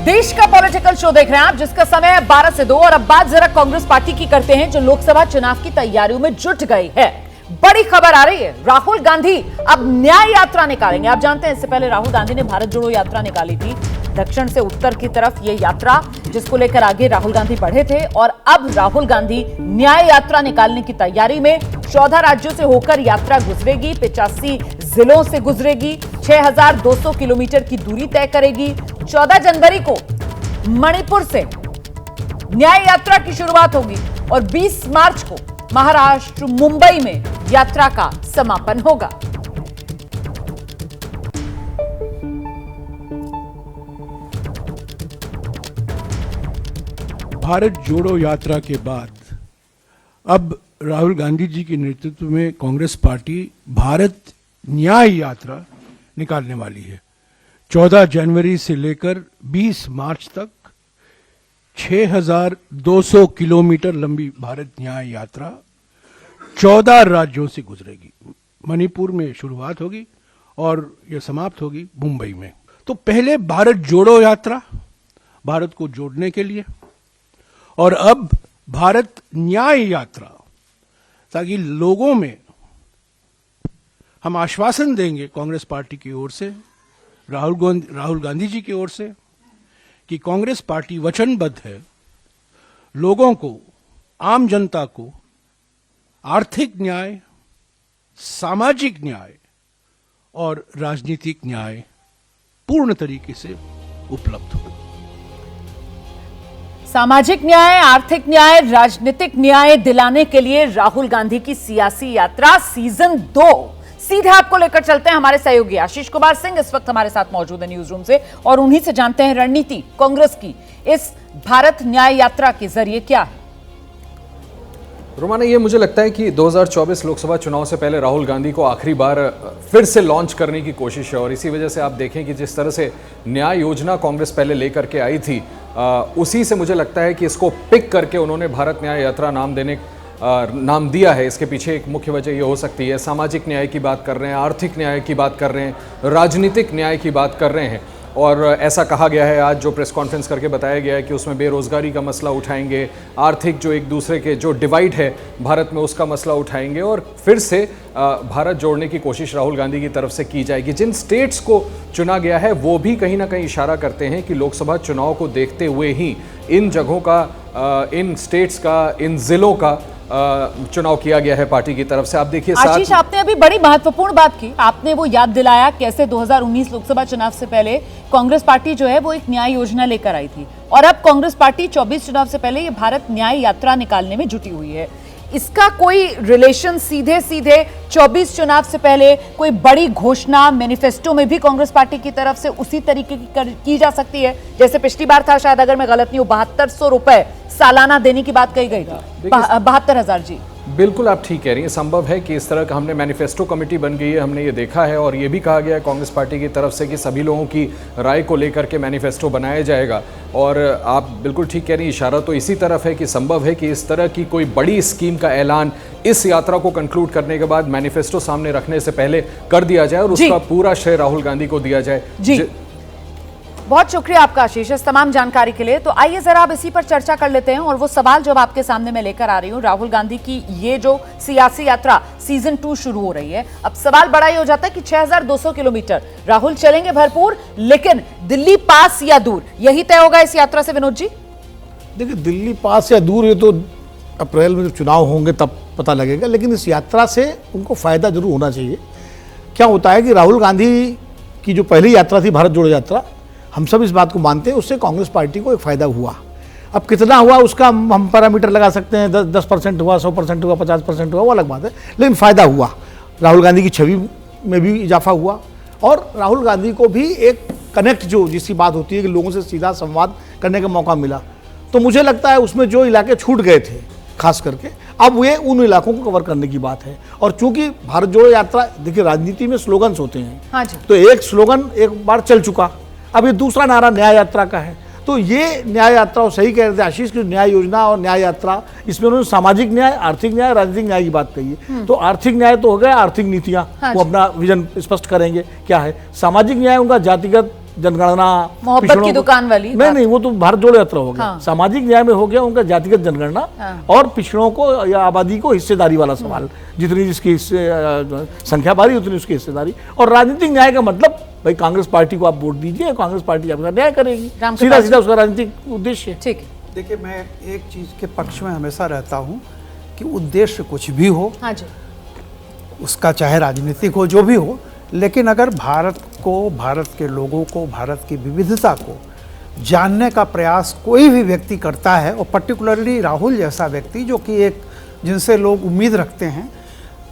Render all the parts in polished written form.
देश का political show देख रहे हैं आप, जिसका समय है 12 से 2। और अब बात जरा कांग्रेस पार्टी की करते हैं, जो लोकसभा चुनाव की तैयारियों में जुट गई है। बड़ी खबर आ रही है, राहुल गांधी अब न्याय यात्रा निकालेंगे। आप जानते हैं इससे पहले राहुल गांधी ने भारत जोड़ो यात्रा निकाली थी, दक्षिण से उत्तर की तरफ यह यात्रा, जिसको लेकर आगे राहुल गांधी बढ़े थे। और अब राहुल गांधी न्याय यात्रा निकालने की तैयारी में 14 राज्यों से होकर यात्रा गुजरेगी, 85 जिलों से गुजरेगी, 6200 किलोमीटर की दूरी तय करेगी। 14 जनवरी को मणिपुर से न्याय यात्रा की शुरुआत होगी और 20 मार्च को महाराष्ट्र मुंबई में यात्रा का समापन होगा। भारत जोड़ो यात्रा के बाद अब राहुल गांधी जी के नेतृत्व में कांग्रेस पार्टी भारत न्याय यात्रा निकालने वाली है। 14 जनवरी से लेकर 20 मार्च तक 6200 किलोमीटर लंबी भारत न्याय यात्रा 14 राज्यों से गुजरेगी। मणिपुर में शुरुआत होगी और यह समाप्त होगी मुंबई में। तो पहले भारत जोड़ो यात्रा, भारत को जोड़ने के लिए, और अब भारत न्याय यात्रा, ताकि लोगों में हम आश्वासन देंगे कांग्रेस पार्टी की ओर से, राहुल गांधी जी की ओर से, कि कांग्रेस पार्टी वचनबद्ध है लोगों को, आम जनता को आर्थिक न्याय, सामाजिक न्याय और राजनीतिक न्याय पूर्ण तरीके से उपलब्ध हो। सामाजिक न्याय, आर्थिक न्याय, राजनीतिक न्याय दिलाने के लिए राहुल गांधी की सियासी यात्रा सीजन 2। सीधे आपको लेकर चलते हैं, हमारे सहयोगी आशीष कुमार सिंह इस वक्त हमारे साथ मौजूद है न्यूज रूम से, और उन्हीं से जानते हैं रणनीति कांग्रेस की इस भारत न्याय यात्रा के जरिए क्या है। रोमाना, ये मुझे लगता है कि 2024 लोकसभा चुनाव से पहले राहुल गांधी को आखिरी बार फिर से लॉन्च करने की कोशिश है। और इसी वजह से आप देखें कि जिस तरह से न्याय योजना कांग्रेस पहले लेकर के आई थी, उसी से मुझे लगता है कि इसको पिक करके उन्होंने भारत न्याय यात्रा नाम दिया है। इसके पीछे एक मुख्य वजह ये हो सकती है, सामाजिक न्याय की बात कर रहे हैं, आर्थिक न्याय की बात कर रहे हैं, राजनीतिक न्याय की बात कर रहे हैं। और ऐसा कहा गया है, आज जो प्रेस कॉन्फ्रेंस करके बताया गया है कि उसमें बेरोजगारी का मसला उठाएंगे, आर्थिक जो एक दूसरे के जो डिवाइड है भारत में उसका मसला उठाएंगे, और फिर से भारत जोड़ने की कोशिश राहुल गांधी की तरफ से की जाएगी। जिन स्टेट्स को चुना गया है वो भी कहीं ना कहीं इशारा करते हैं कि लोकसभा चुनाव को देखते हुए ही इन जगहों का, इन स्टेट्स का, इन जिलों का चुनाव किया गया है पार्टी की तरफ से। आप देखिए आशीष, आपने अभी बड़ी महत्वपूर्ण बात की, आपने वो याद दिलाया कैसे 2019 लोकसभा चुनाव से पहले कांग्रेस पार्टी जो है वो एक न्याय योजना लेकर आई थी, और अब कांग्रेस पार्टी 24 चुनाव से पहले ये भारत न्याय यात्रा निकालने में जुटी हुई है। इसका कोई रिलेशन सीधे 24 चुनाव से पहले कोई बड़ी घोषणा मैनिफेस्टो में भी कांग्रेस पार्टी की तरफ से उसी तरीके की जा सकती है, जैसे पिछली बार था, शायद अगर मैं गलत नहीं हूं, 7200 रुपए सालाना देने की बात कही गई थी, 72,000। जी बिल्कुल, आप ठीक कह रही हैं। संभव है कि इस तरह का, हमने मैनिफेस्टो कमेटी बन गई है, हमने ये देखा है, और ये भी कहा गया है कांग्रेस पार्टी की तरफ से कि सभी लोगों की राय को लेकर के मैनिफेस्टो बनाया जाएगा। और आप बिल्कुल ठीक कह रही हैं, इशारा तो इसी तरफ है कि संभव है कि इस तरह की कोई बड़ी स्कीम का ऐलान इस यात्रा को कंक्लूड करने के बाद मैनिफेस्टो सामने रखने से पहले कर दिया जाए और उसका पूरा श्रेय राहुल गांधी को दिया जाए। बहुत शुक्रिया आपका आशीष इस तमाम जानकारी के लिए। तो आइए जरा अब इसी पर चर्चा कर लेते हैं, और वो सवाल जो आपके सामने मैं लेकर आ रही हूं, राहुल गांधी की ये जो सियासी यात्रा सीजन 2 शुरू हो रही है, अब सवाल बड़ा ही हो जाता है कि 6200 किलोमीटर राहुल चलेंगे भरपूर, लेकिन दिल्ली पास या दूर, यही तय होगा इस यात्रा से। विनोद जी देखिए, दिल्ली पास या दूर ये तो अप्रैल में जब चुनाव होंगे तब पता लगेगा, लेकिन इस यात्रा से उनको फायदा जरूर होना चाहिए। क्या होता है कि राहुल गांधी की जो पहली यात्रा थी भारत जोड़ो यात्रा, हम सब इस बात को मानते हैं, उससे कांग्रेस पार्टी को एक फ़ायदा हुआ। अब कितना हुआ उसका हम पैरामीटर लगा सकते हैं, 10% हुआ, 100% हुआ, 50% हुआ, वो अलग बात है, लेकिन फ़ायदा हुआ। राहुल गांधी की छवि में भी इजाफा हुआ, और राहुल गांधी को भी एक कनेक्ट, जो जिसकी बात होती है कि लोगों से सीधा संवाद करने का मौका मिला। तो मुझे लगता है उसमें जो इलाके छूट गए थे खास करके, अब वे उन इलाकों को कवर करने की बात है। और चूंकि भारत जोड़ो यात्रा, देखिए राजनीति में स्लोगन्स होते हैं, हाँ जी, तो एक स्लोगन एक बार चल चुका, अब ये दूसरा नारा न्याय यात्रा का है। तो ये न्याय यात्रा, सही कह रहे थे आशीष की, न्याय योजना और न्याय यात्रा, इसमें उन्होंने सामाजिक न्याय, आर्थिक न्याय, राजनीतिक न्याय की बात कही है। तो आर्थिक न्याय तो हो गया, आर्थिक नीतियां, हाँ, वो अपना विजन स्पष्ट करेंगे क्या है। सामाजिक न्याय उनका जातिगत जनगणना, मोहब्बत पिछड़ों की को- दुकान वाली नहीं बात। नहीं, वो तो भारत जोड़ो यात्रा हो गया। हाँ। सामाजिक न्याय में हो गया उनका जातिगत जनगणना, और पिछड़ों को या आबादी को हिस्सेदारी वाला सवाल, जितनी जिसकी संख्या भारी उतनी उसकी हिस्सेदारी। और राजनीतिक न्याय का मतलब भाई कांग्रेस पार्टी को आप वोट दीजिए, कांग्रेस पार्टी आपका न्याय करेगी, राम सीधा कृपाल सीधा उसका राजनीतिक उद्देश्य है। ठीक है। देखिए, मैं एक चीज़ के पक्ष में हमेशा रहता हूँ कि उद्देश्य कुछ भी हो, हाँ जी, उसका चाहे राजनीतिक हो, जो भी हो, लेकिन अगर भारत को, भारत के लोगों को, भारत की विविधता को जानने का प्रयास कोई भी व्यक्ति करता है, और पर्टिकुलरली राहुल जैसा व्यक्ति जो कि एक जिनसे लोग उम्मीद रखते हैं,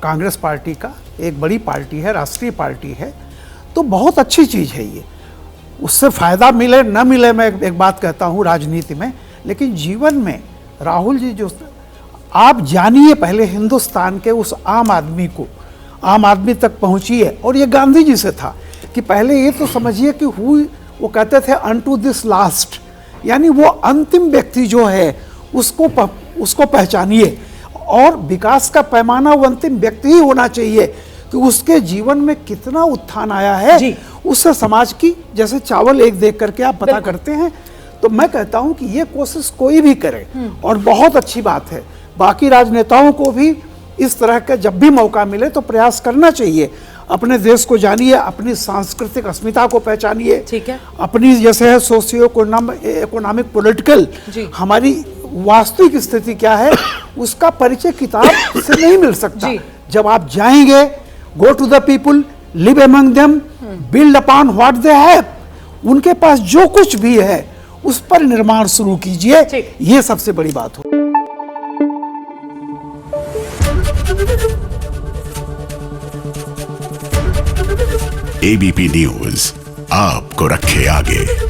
कांग्रेस पार्टी का एक बड़ी पार्टी है, राष्ट्रीय पार्टी है, तो बहुत अच्छी चीज़ है ये। उससे फ़ायदा मिले न मिले, मैं एक बात कहता हूँ राजनीति में, लेकिन जीवन में राहुल जी जो आप जानिए पहले हिंदुस्तान के उस आम आदमी को, आम आदमी तक पहुंचिए। और ये गांधी जी से था कि पहले ये तो समझिए कि वो कहते थे अनटू दिस लास्ट, यानी वो अंतिम व्यक्ति जो है उसको पहचानिए, और विकास का पैमाना वो अंतिम व्यक्ति ही होना चाहिए कि उसके जीवन में कितना उत्थान आया है, जी। उससे समाज की, जैसे चावल एक देख करके आप पता करते हैं। तो मैं कहता हूं कि ये कोशिश कोई भी करे और बहुत अच्छी बात है। बाकी राजनेताओं को भी इस तरह का जब भी मौका मिले तो प्रयास करना चाहिए। अपने देश को जानिए, अपनी सांस्कृतिक अस्मिता को पहचानिए, ठीक है। अपनी जैसे है सोशियो इकोनॉमिक पॉलिटिकल जी। हमारी वास्तविक स्थिति क्या है, उसका परिचय किताब से नहीं मिल सकता। जी। जब आप जाएंगे, go to the people, live among them, build upon what they have, उनके पास जो कुछ भी है उस पर निर्माण शुरू कीजिए। ठीक। ये सबसे बड़ी बात हो। एबीपी न्यूज आपको रखे आगे।